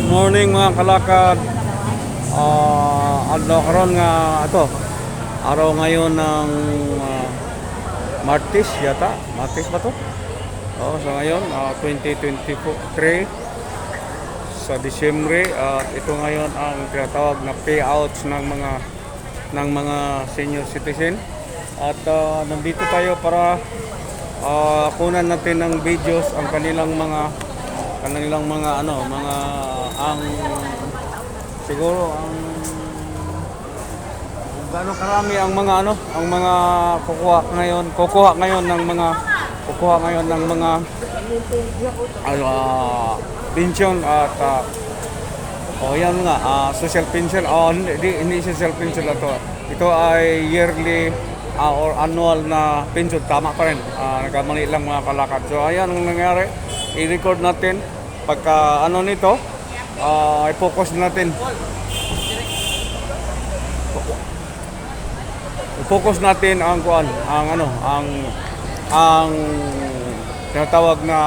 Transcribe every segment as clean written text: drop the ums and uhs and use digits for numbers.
Good morning mga kalakad. Adlaw karon nga ato. Araw ngayon ng Martes yata. Martes ba to? So ngayon 2023 sa Disyembre at ito ngayon ang tinatawag na payouts ng mga senior citizen. At nandito tayo para kunan natin ng videos ang kanilang mga ang siguro ang gaano karami ang mga kukuha ngayon ng mga pension at yan nga social pension hindi social pension ito ay yearly or annual na pension, tama pa rin, nagkamali lang mga kalakad. So ayan ang nangyari, i-record natin pagka nito, i-focus natin ang tinatawag na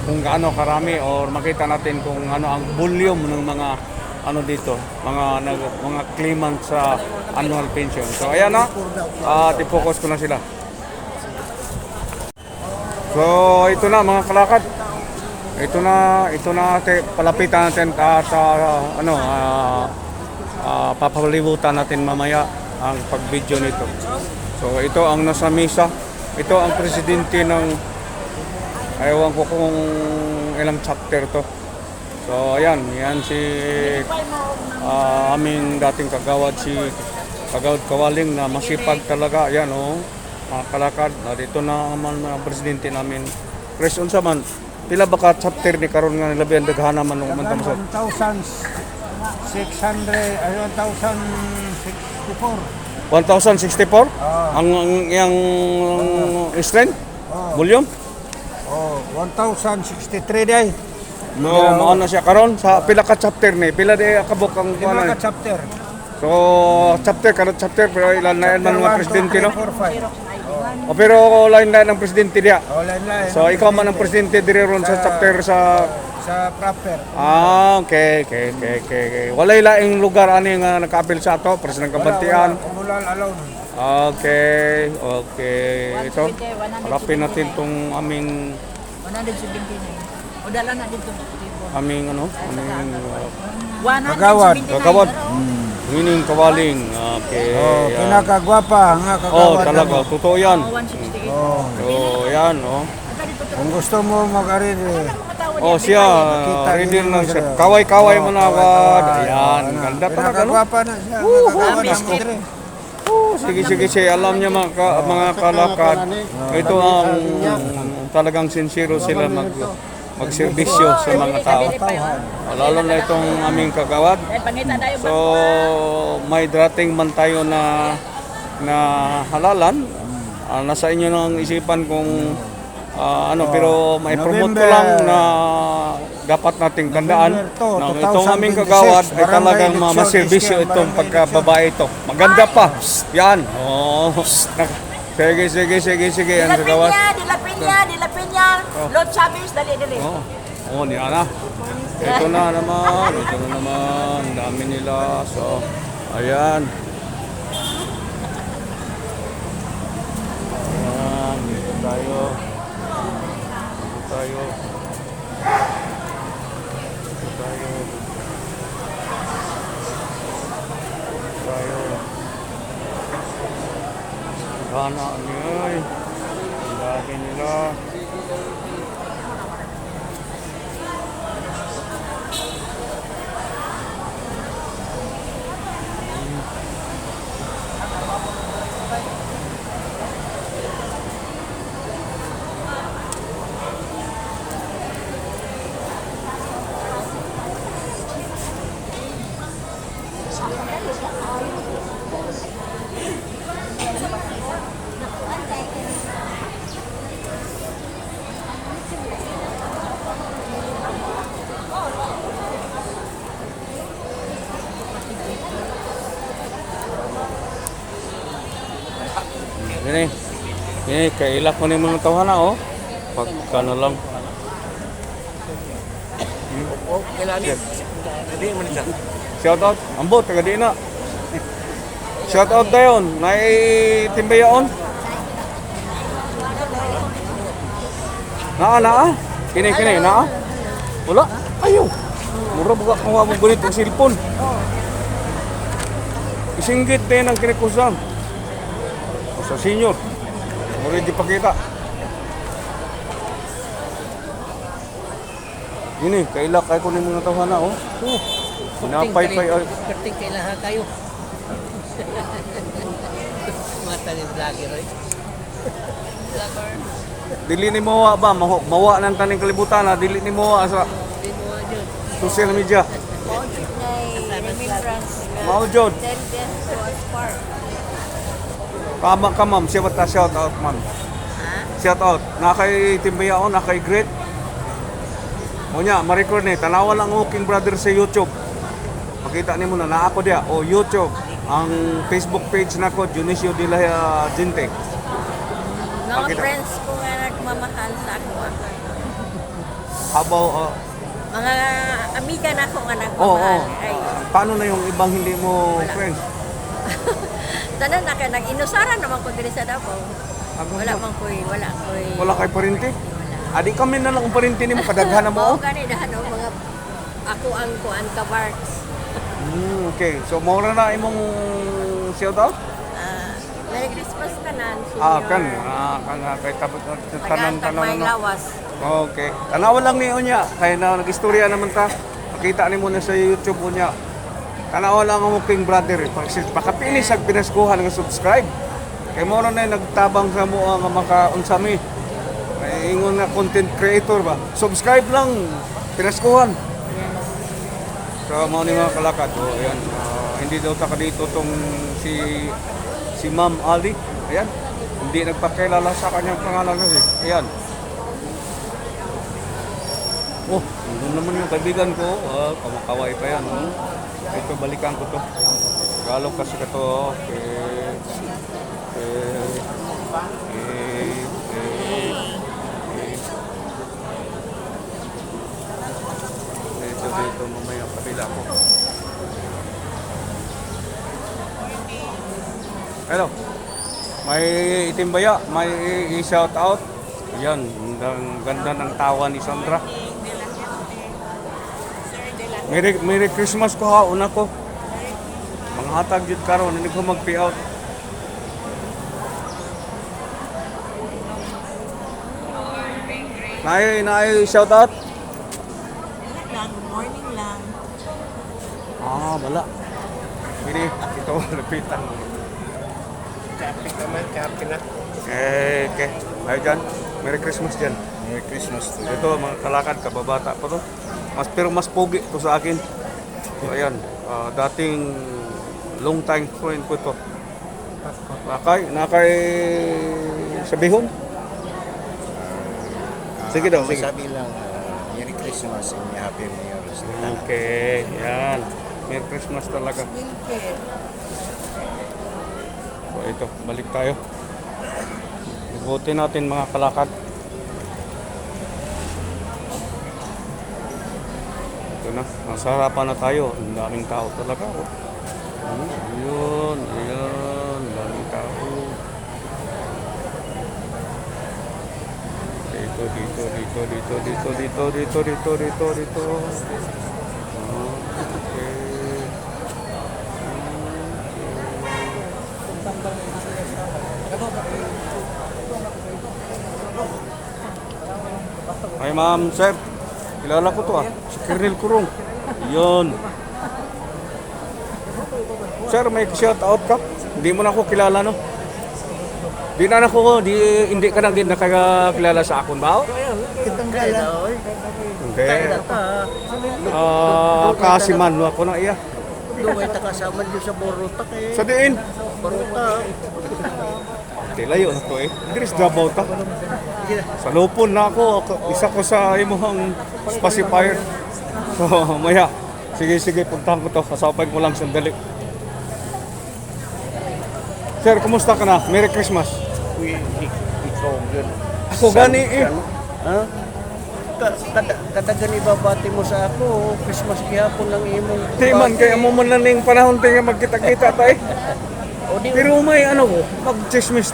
kung gaano karami or makita natin kung ang volume ng mga dito, mga claimant sa annual pension. So ayan na, i-focus ko na sila. So ito na mga kalakad. Ito na palapitan natin sa papalibutan natin mamaya ang pag-video nito. So ito ang nasa mesa. Ito ang presidente ng ewan ko kung ilang chapter to. So ayan, yan si aming dating kagawad, si Kagawad Kawaling na masipag talaga. Ayan mga kalakad, dito na naman mga presidente namin. Chris, unsa man, pila ba ka chapter ni karon nga nilabihan daghana man nung man tamso? 1064. Ang yang strength? Volume? 1063 day. No, mao na siya karon sa pila ka chapter ni, pila di kabuk ang Lima ka chapter. So chapter pero ilan na man mga presidente no? 4, 5. Pero lain na ng presidente diya. Lain. So ikaw man ang presidente dire ron sa chapter sa proper. Okay. Walay laing lugar ani nga naka-apil sa ato para sa nagkabantian. Kumulal alone. Okay. Ito, harapin natin tong aming 179. O dala na dito. aming Kagawad. Meaning Kawaling. Okay. Pinakagwapa nga kagawad. Talaga, totoo yan. 168. Yan. Kung gusto mo mag-arid, Siya, ready na siya. Kaway-kaway mo na agad. Ayan, ganda talaga, no? pinakagwapa na siya. Kagawad ang madre. Sige. Alam niya mga kalakad. Ito ang talagang sincero sila magserbisyo sa mga tao. Lalo na itong aming kagawad. So, may dating man tayo na halalan. Nasa inyo nang isipan kung pero may promote ko lang na dapat nating tandaan na itong aming kagawad ay talagang maservisyo itong pagkababae ito. Maganda pa. Yan. Sige ang kagawad. Dila Piña. Lord Chavez, dali. Niya na. Ito na naman. Ang dami nila. So, ayan. Dito tayo. Sana niyoy. Lagi nila. Ini kailak mo ni mga tawhana pagka na lang. Oh, kailangan. Hindi man siya. Shout out. Ambot, taga di na. Shout out dayon. Naitimbayaon. Naa. Kini, naa. Wala. Ayaw. Mura ba kung mong gunit ang cellphone? Isinggit din ang kinikusan. O sa senior. Mura di pakita. Ini, kailak ay kunin mga tawhana, oh. Napay-pay ay. Kerting kailangan kayo. Mata ni vlogger ay. Dili ni mo ba mawa ng taning kalibutan na dili ni mo sa Di mo dyan. social media. Mojud na remembrance. Maujod. 10 years to a spark. Kama ka ma'am, siya bata shout out ma'am. Shout out. Na kay Timbayaon, na kay Great. O niya, ma-record ni tanawa lang o King Brother sa YouTube. Makita ni mo na ako dia o YouTube. Ang Facebook page nako Dionisio de la Gente. Mga Pakita. friends ko nga nagmamahal sa ako. Habaw Mga amiga na ako nga oo. nagmamahal. Ay, Paano na yung ibang hindi mo friends? tanan na kaya nag-inusaran naman ko diri sa Davao. Wala man ko'y, Wala kay parinti? Adi kami na lang ang parinti nimo kadaghan na mo. Oo, gani dahan ang mga ako ang kuan ka Barks. Okay. So mo na imong shout out? Merry Christmas ka nan, Kan kay tabot Tanan may na. lawas. Okay. Tanawa lang ni unya kay na nagistorya naman ta. Makita nimo na sa YouTube unya. Tanawa lang ang King Brother. Pakapili sa pinaskuhan nga subscribe. Kay mo na nagtabang sa mo nga maka-unsami. May ingon nga content creator ba. Subscribe lang pinaskuhan. So mo ni mga kalakad. Oh, ayan. Hindi daw taka dito tong si Ma'am Ali. Ayan. Hindi nagpakilala sa kanyang pangalan kasi. Ayan. Oh, yun naman yung kaibigan ko. Kamakaway pa yan. Ito, balikan ko to. Tagalog kasi ka to. Dito, mamaya kabila ko. Hello. May itimbaya, may i-shout out. Yan, ang ganda ng tawa ni Sandra. Merry Christmas ko ha, una ko. Manghatag jud karon, hindi ko mag-pay out. Naay shout out. Good morning lang. Wala. Ini ito lapitan. Kapit naman, kapit na. Okay. Ayo dyan. Merry Christmas dyan. Merry Christmas to you. Ito mga kalakad, kababata pa to. Pero mas pogi to sa akin. So ayan, dating long time friend ko to. Nakay sabihon. Sige daw, sige. Sabi lang, Merry Christmas and Happy New Year. Okay, yan. Merry Christmas talaga. So ito, balik tayo. Igutin natin mga kalakad. Ito na, nasa harapan na tayo. Ang daming tao talaga. Oh. Ayun, ayun, daming tao. Dito. Ay ma'am, sir. Kilala ko to Si Colonel Kurong. Yun. Sir, may shout out ka? Hindi mo na ako kilala, no? Hindi ka na din nakakilala sa akon ba? Kitang gala. Hindi. Kasiman mo ako na iya. Duway ta kasama dito sa Boruta kay. Sa diin. Boruta. Layo na to Dres Davao ta. Sa Lupon na ako. Isa ko sa imong pacifier. So, maya. Sige, puntahan ko to. Kasapay ko lang sandali. Sir, kumusta ka na? Merry Christmas. Ikaw good. Ako gani Ha? kadagan ibabati mo sa ako, Christmas gihapon lang imong. Di man, kaya mo man na ning panahon tayo magkita-kita tayo. O di, Pero may mag-chismis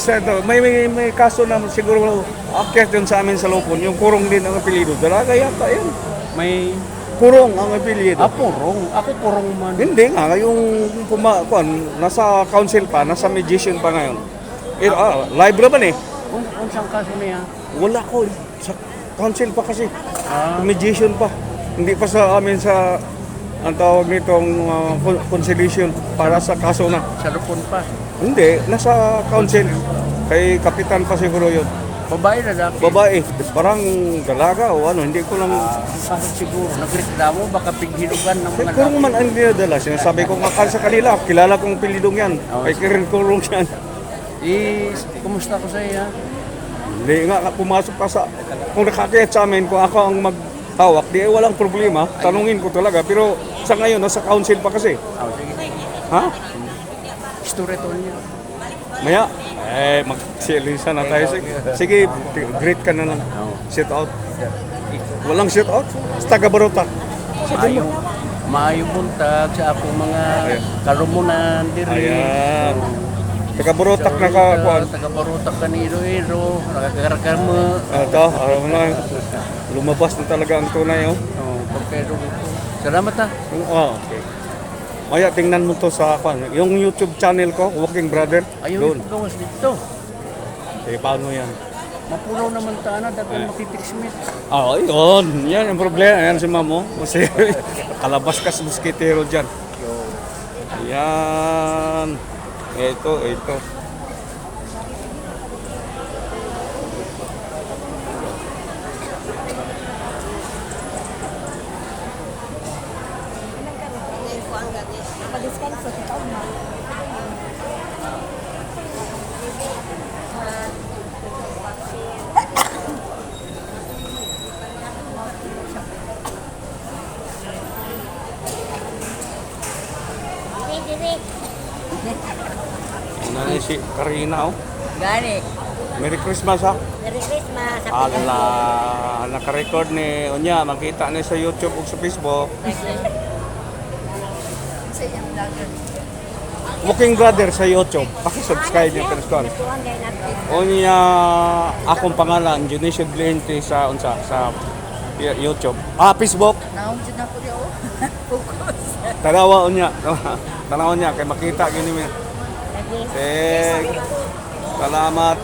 na ito. May kaso na siguro akyat yun sa amin sa Lupon. Yung Kurong din ang apelido. Dalaga yata yun. may Kurong ang apelido. purong. Ako purong man. Hindi nga, yung nasa council pa, nasa mediation pa ngayon. Live naman eh. Unsang kaso niya? Wala ko. Sa council pa kasi. Ah, Mediation pa. Hindi pa sa amin sa ang tawag nitong conciliation para sa kaso na. sa lupon pa. Hindi, nasa council. Kay kapitan pa siguro yun. Babae na dati. Babae, parang dalaga o ano, hindi ko lang... Kasi siguro, nagreklamo, baka pighilugan ng mga Kurong man ang dinadala. Sinasabi ko nga sa kanila, kilala kong pilidong yan. Oh, Kay Kirin Kurong yan. Kumusta ko sa iya? Hindi nga, pumasok pa sa... Kung nakakayat sa amin, kung ako ang magtawak, di walang problema. Tanungin ko talaga. Pero sa ngayon, nasa council pa kasi. Oh, sige. Ha? Story to niya. Maya, mag-silisa na tayo. Sige, great ka na lang. Sit out. Walang sit out. Sa taga-Baruta. Maayo buntag sa akong mga karumunan diri. Ayan. Taga-Barutak na kakuan. Taga-barutak ka ni Iloilo, nakakarakama. Ito, lumabas na talaga ang tunay. Oh. Pagkero. Salamat ha. Okay. Maya, tingnan mo to sa yung YouTube channel ko, Walking Brother. Ayaw Doon. ito gawas dito. Sige, paano yan? Mapunaw naman taana, dagang makitiksmit. Yun. Yan ang problema. Ayan si Mamo. Kasi kalabas ka sa muskitero dyan. Ayan. Ito. Ano si Karina, oh. Gani. Merry Christmas, ha. Merry Christmas. Ala, naka-record ni Unya, makita ni sa YouTube o sa Facebook. Walking Brother sa YouTube. Paki-subscribe yung Christmas. Unya, akong pangalan, Junicio Blente sa YouTube. Facebook. Naong dyan ako niyo. Focus. Tanawa Unya. Tanawa niya, kay makita gini mo. Salamat.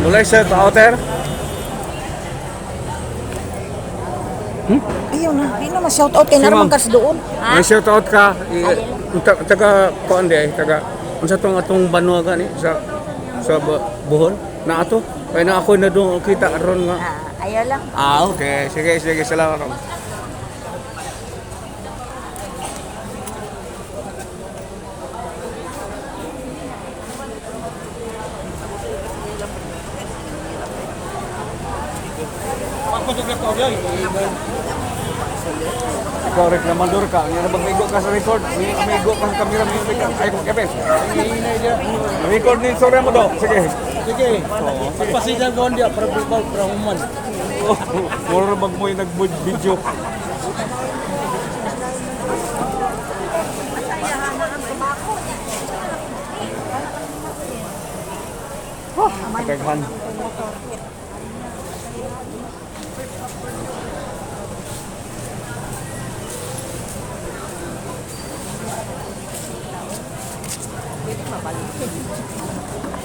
Mulai sa outer. Ayun na, di naman shout out kay Si naman Ma'am. kas doon. May shout out ka. Taga kuan di taga unsa tong atong banwa gani sa Bohol na ato. Kaya na ako na doon kita ron nga. Ayaw lang. Okay. Sige, salamat. Ikaw reklamador ka, nga nabag-migo ka sa record, migo ka sa camera, migo ka. Ay, kepes. Record ni sorry mo do. Sige. Sige, pagpasigan ko dia, para bukal, para human. Mura bag mo yung nag-video. Kataghan.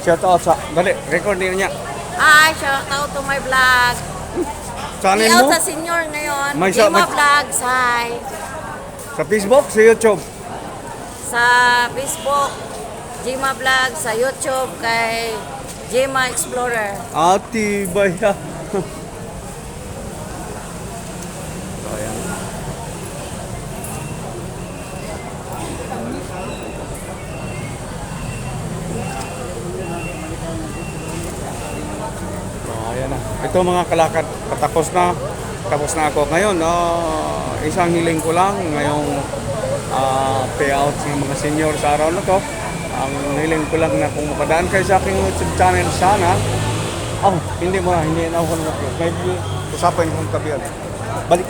Shout out sa, dali, record din niya. Hi, shout out to my vlog. Channel Shout mo? sa senior ngayon. May Gemma may- Vlogs, hi. Sa Facebook, sa YouTube. Sa Facebook, Gemma Vlogs. Sa YouTube, kay Gemma Explorer. Ati baya. So, ayan. ito mga kalakad, tapos na ako. Ngayon, isang hiling ko lang ngayong payout ng mga senior sa araw na to. Ang hiling ko lang na kung mapadaan kayo sa aking YouTube channel sana, hindi na ako na-upload. May usapan yung kabiyan. Balik.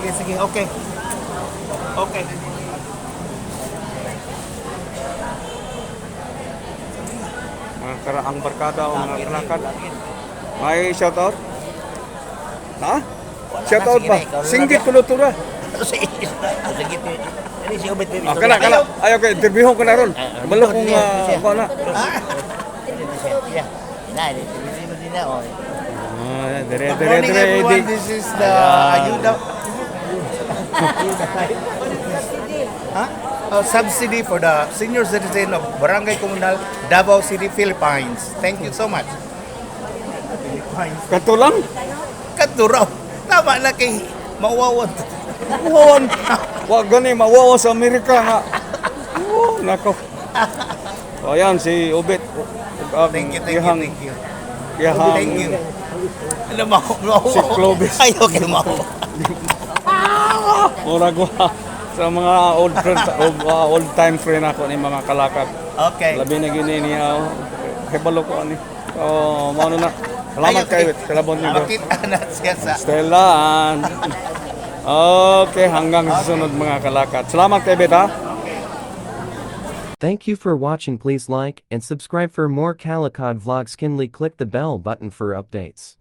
Sige. Okay. Mga karaang barkada o mga kalakad. May shoutout? Ha? Shoutout ba? Singgit kulutura. Ini si Obet baby. Kala. Ay, okay. Interviewon ko na ron. Balo kung ako na. Ya. Nah, ini na oh. Dire. Everyone, this is the ayuda. Subsidy for the senior citizen of Barangay Comunal, Davao City, Philippines. Thank you so much. Katulang? Katuraw. Tama na kay mawawon. Won. Wag gani mawawa sa Amerika nga. Nako. O yan si Obet. Thank you. Thank you. Ano mo? Si Clovis. Ay, okay mo. Murag sa mga old friends, old time friend ako ni mga kalakad. Okay. Labi na gini niya. Hebalo ko ani. So, mao na. Salamat kayo. Salamat niyo. Makita na siya sa Stellan. Okay, hanggang sa sunod mga kalakad. Salamat kayo, Bet, ha? Thank you for watching. Please like and subscribe for more Calicut vlogs. Kindly click the bell button for updates.